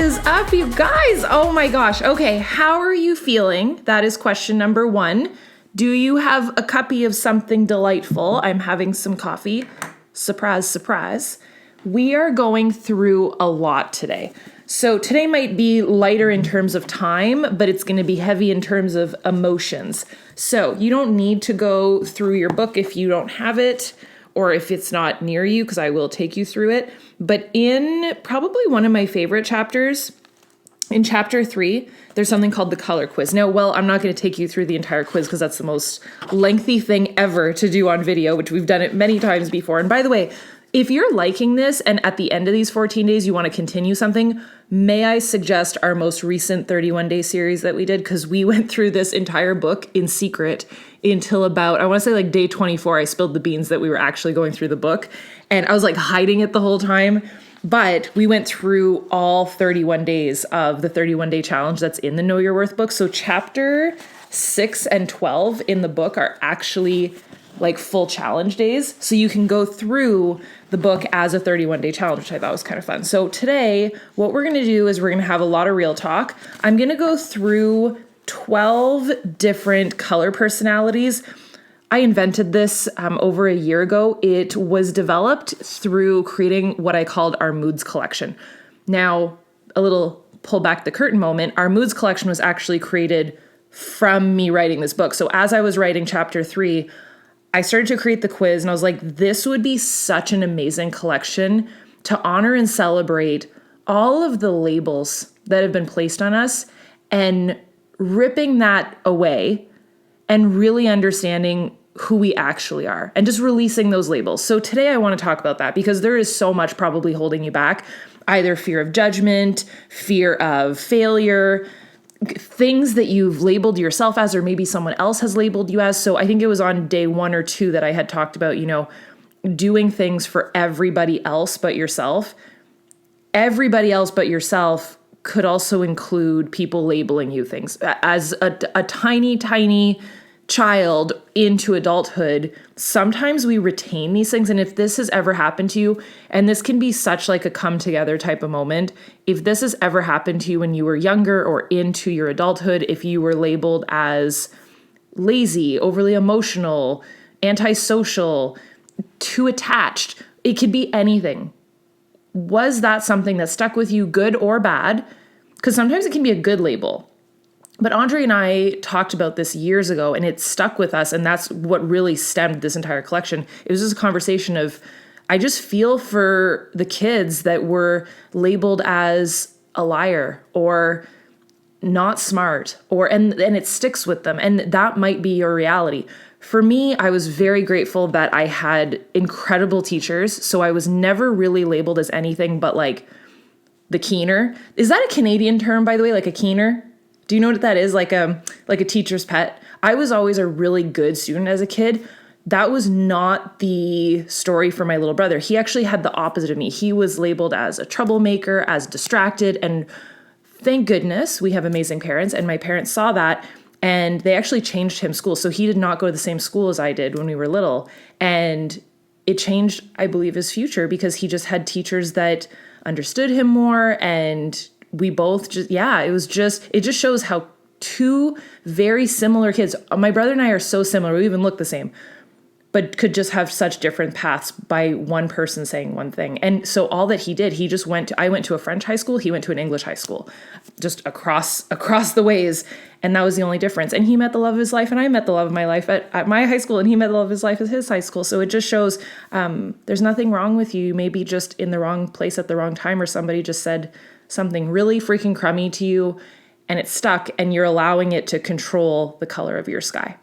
is up, you guys? Oh my gosh. Okay, how are you feeling? That is question number one. Do you have a cuppy of something delightful? I'm having some coffee. Surprise, surprise. We are going through a lot today. So today might be lighter in terms of time, but it's going to be heavy in terms of emotions. So you don't need to go through your book if you don't have it, or if it's not near you, because I will take you through it. But in probably one of my favorite chapters, in chapter 3, there's something called the color quiz. Now, I'm not going to take you through the entire quiz because that's the most lengthy thing ever to do on video, which we've done it many times before. And by the way, if you're liking this and at the end of these 14 days you want to continue something, may I suggest our most recent 31-day series that we did? Because we went through this entire book in secret until about, I want to say like day 24, I spilled the beans that we were actually going through the book. And I was like hiding it the whole time. But we went through all 31 days of the 31-day challenge that's in the Know Your Worth book. So chapter 6 and 12 in the book are actually like full challenge days. So you can go through the book as a 31-day challenge, which I thought was kind of fun. So today, what we're going to do is we're going to have a lot of real talk. I'm going to go through 12 different color personalities. I invented this over a year ago. It was developed through creating what I called our moods collection. Now, a little pull back the curtain moment, our moods collection was actually created from me writing this book. So as I was writing chapter 3, I started to create the quiz and I was like, this would be such an amazing collection to honor and celebrate all of the labels that have been placed on us and ripping that away and really understanding who we actually are and just releasing those labels. So today I want to talk about that because there is so much probably holding you back, either fear of judgment, fear of failure, things that you've labeled yourself as, or maybe someone else has labeled you as. So I think it was on day 1 or 2 that I had talked about, doing things for everybody else but yourself. Everybody else but yourself could also include people labeling you things. As a tiny, tiny child into adulthood, sometimes we retain these things. And if this has ever happened to you, and this can be such like a come together type of moment, if this has ever happened to you when you were younger or into your adulthood, if you were labeled as lazy, overly emotional, antisocial, too attached, it could be anything. Was that something that stuck with you, good or bad? Because sometimes it can be a good label. But Andre and I talked about this years ago, and it stuck with us, and that's what really stemmed this entire collection. It was just a conversation of, I just feel for the kids that were labeled as a liar or not smart, and it sticks with them, and that might be your reality. For me, I was very grateful that I had incredible teachers, so I was never really labeled as anything but like the keener. Is that a Canadian term, by the way, like a keener? Do you know what that is? Like a teacher's pet. I was always a really good student as a kid. That was not the story for my little brother. He actually had the opposite of me. He was labeled as a troublemaker, as distracted, and thank goodness we have amazing parents, and my parents saw that, and they actually changed him school. So he did not go to the same school as I did when we were little, and it changed, I believe, his future because he just had teachers that understood him more, and we both it just shows how two very similar kids, my brother and I are so similar, we even look the same, but could just have such different paths by one person saying one thing. And so all that he did, I went to a French high school, he went to an English high school, just across the ways. And that was the only difference. And he met the love of his life, and I met the love of my life at my high school, and he met the love of his life at his high school. So it just shows there's nothing wrong with you. You may be just in the wrong place at the wrong time, or somebody just said something really freaking crummy to you and it stuck, and you're allowing it to control the color of your sky.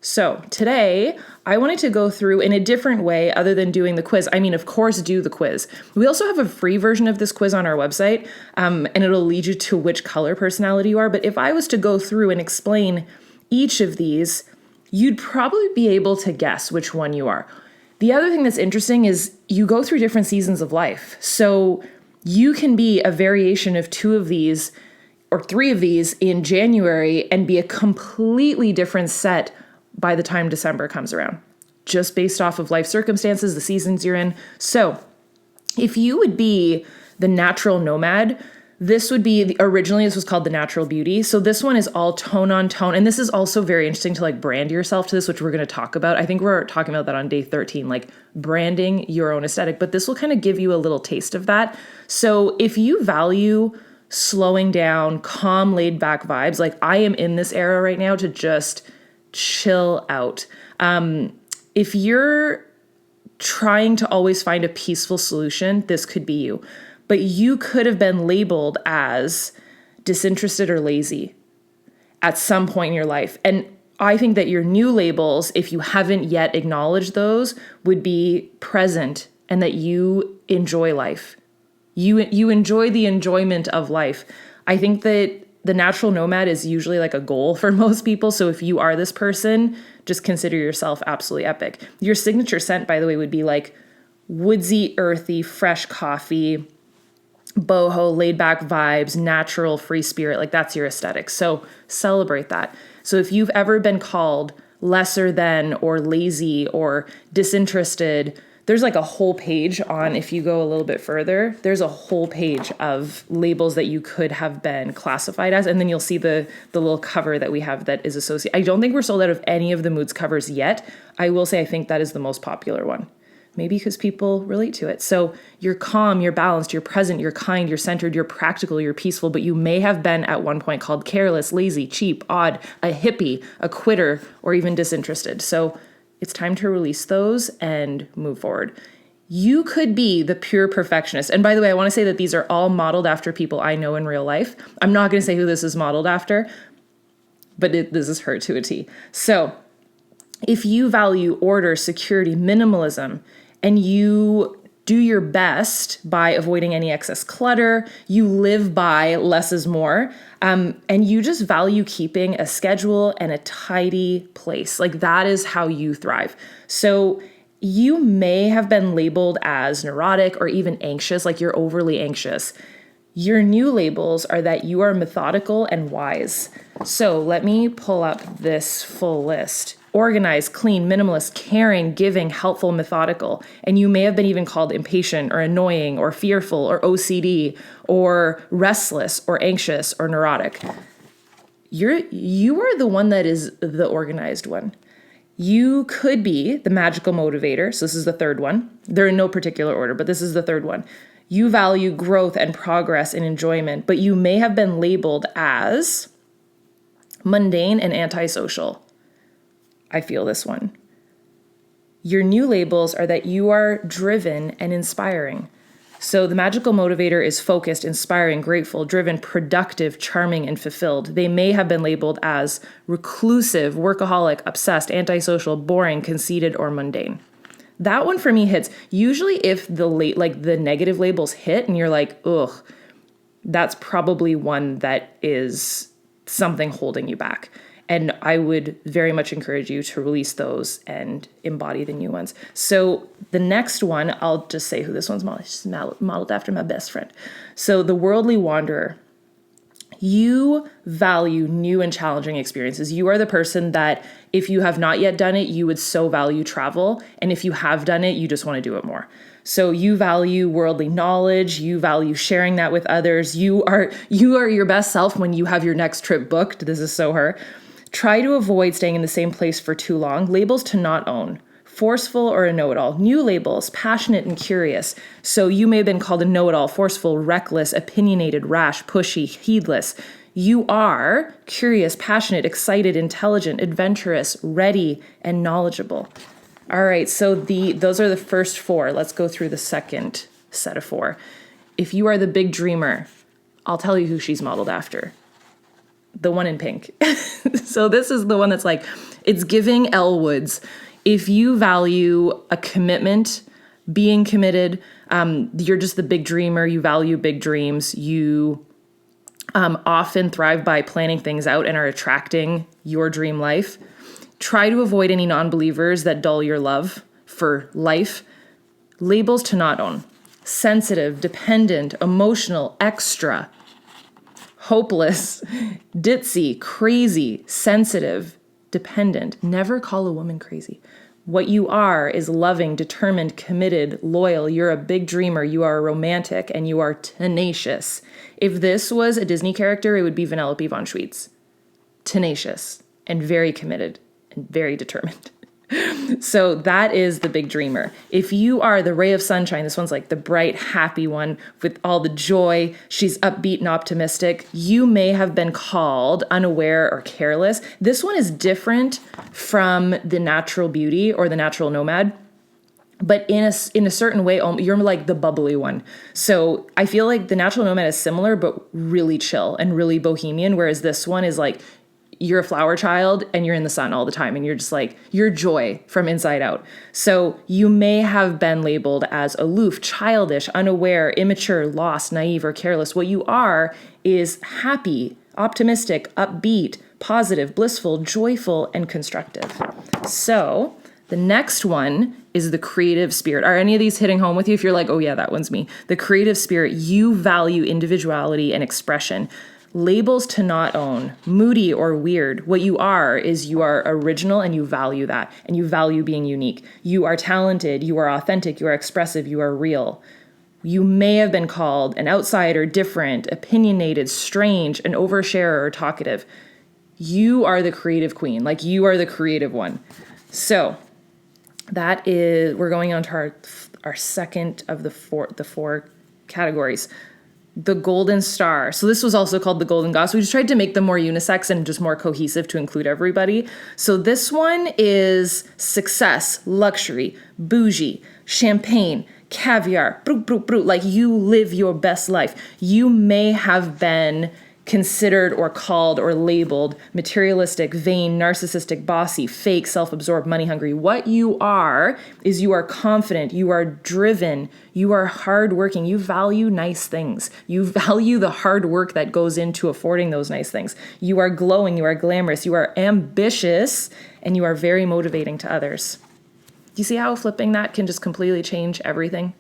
So today I wanted to go through in a different way other than doing the quiz. I mean, of course, do the quiz. We also have a free version of this quiz on our website, and it'll lead you to which color personality you are. But if I was to go through and explain each of these, you'd probably be able to guess which one you are. The other thing that's interesting is you go through different seasons of life. So you can be a variation of 2 of these or 3 of these in January and be a completely different set by the time December comes around, just based off of life circumstances, the seasons you're in. So if you would be the natural nomad, This would be originally this was called the natural beauty. So this one is all tone on tone. And this is also very interesting to like brand yourself to this, which we're going to talk about. I think we're talking about that on day 13, like branding your own aesthetic, but this will kind of give you a little taste of that. So if you value slowing down, calm, laid back vibes, like I am in this era right now to just chill out. If you're trying to always find a peaceful solution, this could be you. But you could have been labeled as disinterested or lazy at some point in your life. And I think that your new labels, if you haven't yet acknowledged those, would be present and that you enjoy life. You enjoy the enjoyment of life. I think that the natural nomad is usually like a goal for most people. So if you are this person, just consider yourself absolutely epic. Your signature scent, by the way, would be like woodsy, earthy, fresh coffee, boho, laid back vibes, natural, free spirit. Like that's your aesthetic. So celebrate that. So if you've ever been called lesser than or lazy or disinterested, there's like a whole page on, if you go a little bit further, there's a whole page of labels that you could have been classified as. And then you'll see the little cover that we have that is associated. I don't think we're sold out of any of the moods covers yet. I will say I think that is the most popular one. Maybe because people relate to it. So you're calm, you're balanced, you're present, you're kind, you're centered, you're practical, you're peaceful, but you may have been at one point called careless, lazy, cheap, odd, a hippie, a quitter, or even disinterested. So it's time to release those and move forward. You could be the pure perfectionist. And by the way, I want to say that these are all modeled after people I know in real life. I'm not going to say who this is modeled after, but this is her to a T. So if you value order, security, minimalism, and you do your best by avoiding any excess clutter, you live by less is more, and you just value keeping a schedule and a tidy place. Like that is how you thrive. So you may have been labeled as neurotic or even anxious, like you're overly anxious. Your new labels are that you are methodical and wise. So let me pull up this full list. Organized, clean, minimalist, caring, giving, helpful, methodical. And you may have been even called impatient or annoying or fearful or OCD or restless or anxious or neurotic. You are the one that is the organized one. You could be the magical motivator. So this is the third one. They're in no particular order, but this is the third one. You value growth and progress and enjoyment, but you may have been labeled as mundane and antisocial. I feel this one. Your new labels are that you are driven and inspiring. So the magical motivator is focused, inspiring, grateful, driven, productive, charming, and fulfilled. They may have been labeled as reclusive, workaholic, obsessed, antisocial, boring, conceited, or mundane. That one for me hits. Usually if the negative labels hit and you're like, ugh, that's probably one that is something holding you back. And I would very much encourage you to release those and embody the new ones. So the next one, I'll just say who this one's modeled. It's modeled after my best friend. So the worldly wanderer. You value new and challenging experiences. You are the person that if you have not yet done it, you would so value travel. And if you have done it, you just want to do it more. So you value worldly knowledge. You value sharing that with others. You are your best self when you have your next trip booked. This is so her. Try to avoid staying in the same place for too long. Labels to not own. Forceful or a know-it-all. New labels, passionate and curious. So you may have been called a know-it-all, forceful, reckless, opinionated, rash, pushy, heedless. You are curious, passionate, excited, intelligent, adventurous, ready, and knowledgeable. All right, so those are the first four. Let's go through the second set of four. If you are the big dreamer, I'll tell you who she's modeled after. The one in pink. So this is the one that's like, it's giving Elle Woods. If you value a commitment, being committed, you're just the big dreamer, you value big dreams, you often thrive by planning things out and are attracting your dream life. Try to avoid any non-believers that dull your love for life. Labels to not own. Sensitive, dependent, emotional, extra, hopeless, ditzy, crazy, sensitive, dependent. Never call a woman crazy. What you are is loving, determined, committed, loyal. You're a big dreamer. You are a romantic, and you are tenacious. If this was a Disney character, it would be Vanellope von Schweetz. Tenacious and very committed and very determined. So that is the big dreamer. If you are the ray of sunshine, this one's like the bright, happy one with all the joy. She's upbeat and optimistic. You may have been called unaware or careless. This one is different from the natural beauty or the natural nomad. But in a certain way, you're like the bubbly one. So I feel like the natural nomad is similar, but really chill and really bohemian. Whereas this one is like, you're a flower child and you're in the sun all the time and you're just like, you're joy from inside out. So you may have been labeled as aloof, childish, unaware, immature, lost, naive, or careless. What you are is happy, optimistic, upbeat, positive, blissful, joyful, and constructive. So the next one is the creative spirit. Are any of these hitting home with you? If you're like, oh yeah, that one's me. The creative spirit, you value individuality and expression. Labels to not own, moody or weird. What you are is you are original and you value that and you value being unique. You are talented, you are authentic, you are expressive, you are real. You may have been called an outsider, different, opinionated, strange, an oversharer, or talkative. You are the creative queen, like you are the creative one. So that is, we're going on to our second of the four categories. The golden star. So this was also called the golden goddess. We just tried to make them more unisex and just more cohesive to include everybody. So this one is success, luxury, bougie, champagne, caviar, like you live your best life. You may have been considered or called or labeled materialistic, vain, narcissistic, bossy, fake, self-absorbed, money-hungry. What you are is you are confident, you are driven, you are hardworking, you value nice things. You value the hard work that goes into affording those nice things. You are glowing, you are glamorous, you are ambitious, and you are very motivating to others. Do you see how flipping that can just completely change everything?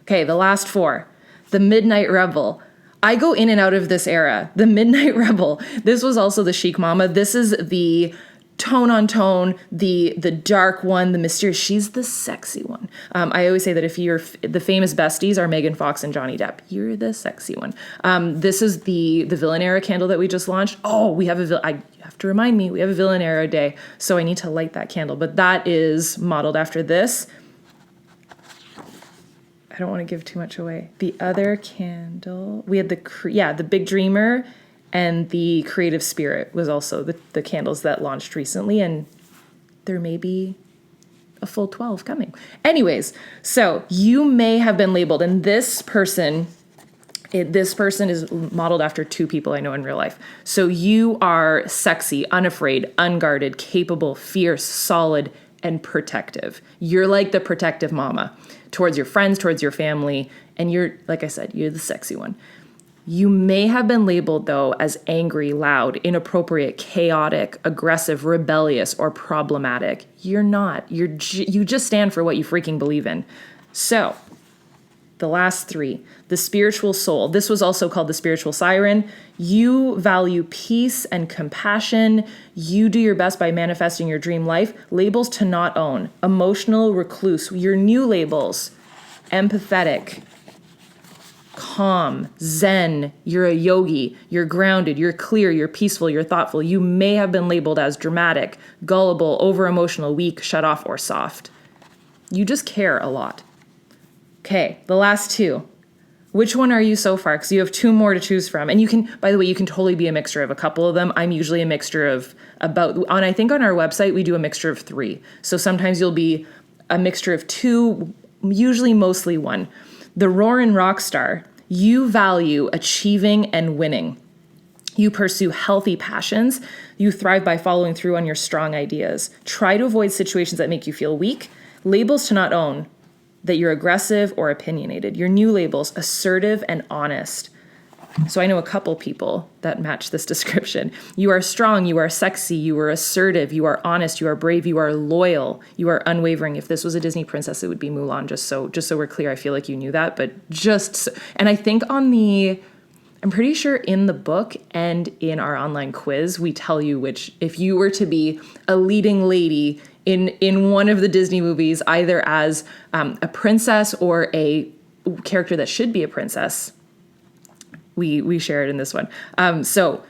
Okay, the last four. The midnight rebel. I go in and out of this era. The Midnight Rebel. This was also the chic mama. This is the tone on tone, the dark one, the mysterious. She's the sexy one. I always say that if you're the famous besties are Megan Fox and Johnny Depp, you're the sexy one. This is the villain era candle that we just launched. Oh, we have you have to remind me, we have a villain era day, so I need to light that candle. But that is modeled after this. I don't want to give too much away. The other candle, we had the big dreamer and the creative spirit was also the candles that launched recently, and there may be a full 12 coming. Anyways, so you may have been labeled, and this person is modeled after two people I know in real life. So you are sexy, unafraid, unguarded, capable, fierce, solid, and protective. You're like the protective mama towards your friends, towards your family, and you're, like I said, you're the sexy one. You may have been labeled, though, as angry, loud, inappropriate, chaotic, aggressive, rebellious, or problematic. You're not. You just stand for what you freaking believe in. So, the last three, the spiritual soul. This was also called the spiritual siren. You value peace and compassion. You do your best by manifesting your dream life. Labels to not own. Emotional recluse. Your new labels. Empathetic. Calm. Zen. You're a yogi. You're grounded. You're clear. You're peaceful. You're thoughtful. You may have been labeled as dramatic, gullible, over-emotional, weak, shut off, or soft. You just care a lot. Okay, the last two. Which one are you so far? Because you have two more to choose from. And you can, by the way, you can totally be a mixture of a couple of them. I'm usually a mixture of I think on our website, we do a mixture of three. So sometimes you'll be a mixture of two, usually mostly one. The roaring rockstar, you value achieving and winning. You pursue healthy passions. You thrive by following through on your strong ideas. Try to avoid situations that make you feel weak. Labels to not own. That you're aggressive or opinionated. Your new labels, assertive and honest. So I know a couple people that match this description. You are strong, you are sexy, you are assertive, you are honest, you are brave, you are loyal, you are unwavering. If this was a Disney princess, it would be Mulan, just so we're clear. I feel like you knew that, but and I think I'm pretty sure in the book and in our online quiz, we tell you which, if you were to be a leading lady in one of the Disney movies, either as a princess or a character that should be a princess. We share it in this one. So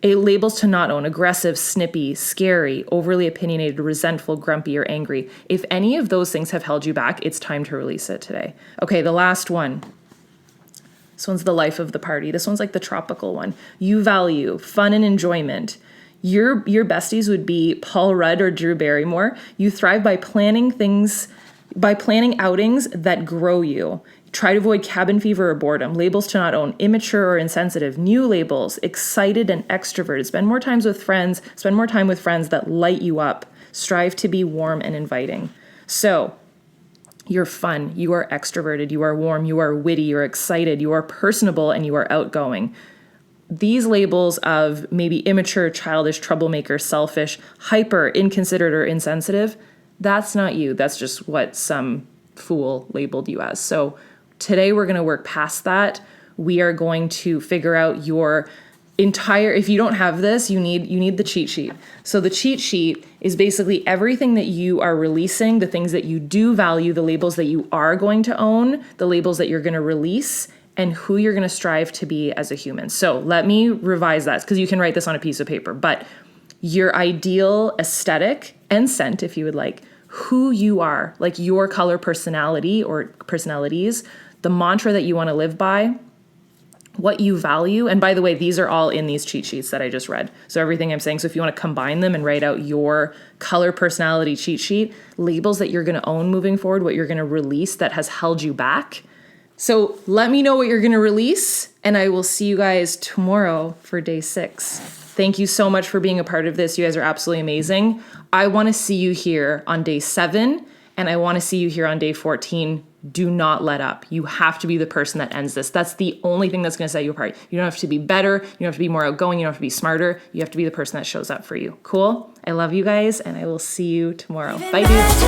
labels to not own: aggressive, snippy, scary, overly opinionated, resentful, grumpy, or angry. If any of those things have held you back, it's time to release it today. Okay, the last one. This one's the life of the party. This one's like the tropical one. You value fun and enjoyment. Your besties would be Paul Rudd or Drew Barrymore. You thrive by planning outings that grow you. Try to avoid cabin fever or boredom. Labels to not own: immature or insensitive. New labels: excited and extroverted. Spend more time with friends that light you up. Strive to be warm and inviting. So, you're fun, you are extroverted, you are warm, you are witty, you're excited, you are personable, and you are outgoing. These labels of maybe immature, childish, troublemaker, selfish, hyper, inconsiderate, or insensitive, that's not you. That's just what some fool labeled you as. So today we're going to work past that. We are going to figure out your if you don't have this, you need the cheat sheet. So the cheat sheet is basically everything that you are releasing, the things that you do value, the labels that you are going to own, the labels that you're going to release, and who you're going to strive to be as a human. So let me revise that, because you can write this on a piece of paper. But your ideal aesthetic and scent, if you would like, who you are, like your color personality or personalities, the mantra that you want to live by, what you value. And by the way, these are all in these cheat sheets that I just read. So everything I'm saying, so if you want to combine them and write out your color personality cheat sheet, labels that you're going to own moving forward, what you're going to release that has held you back. So let me know what you're going to release, and I will see you guys tomorrow for day 6. Thank you so much for being a part of this. You guys are absolutely amazing. I want to see you here on day 7, and I want to see you here on day 14. Do not let up. You have to be the person that ends this. That's the only thing that's going to set you apart. You don't have to be better. You don't have to be more outgoing. You don't have to be smarter. You have to be the person that shows up for you. Cool? I love you guys, and I will see you tomorrow. Bye, dudes.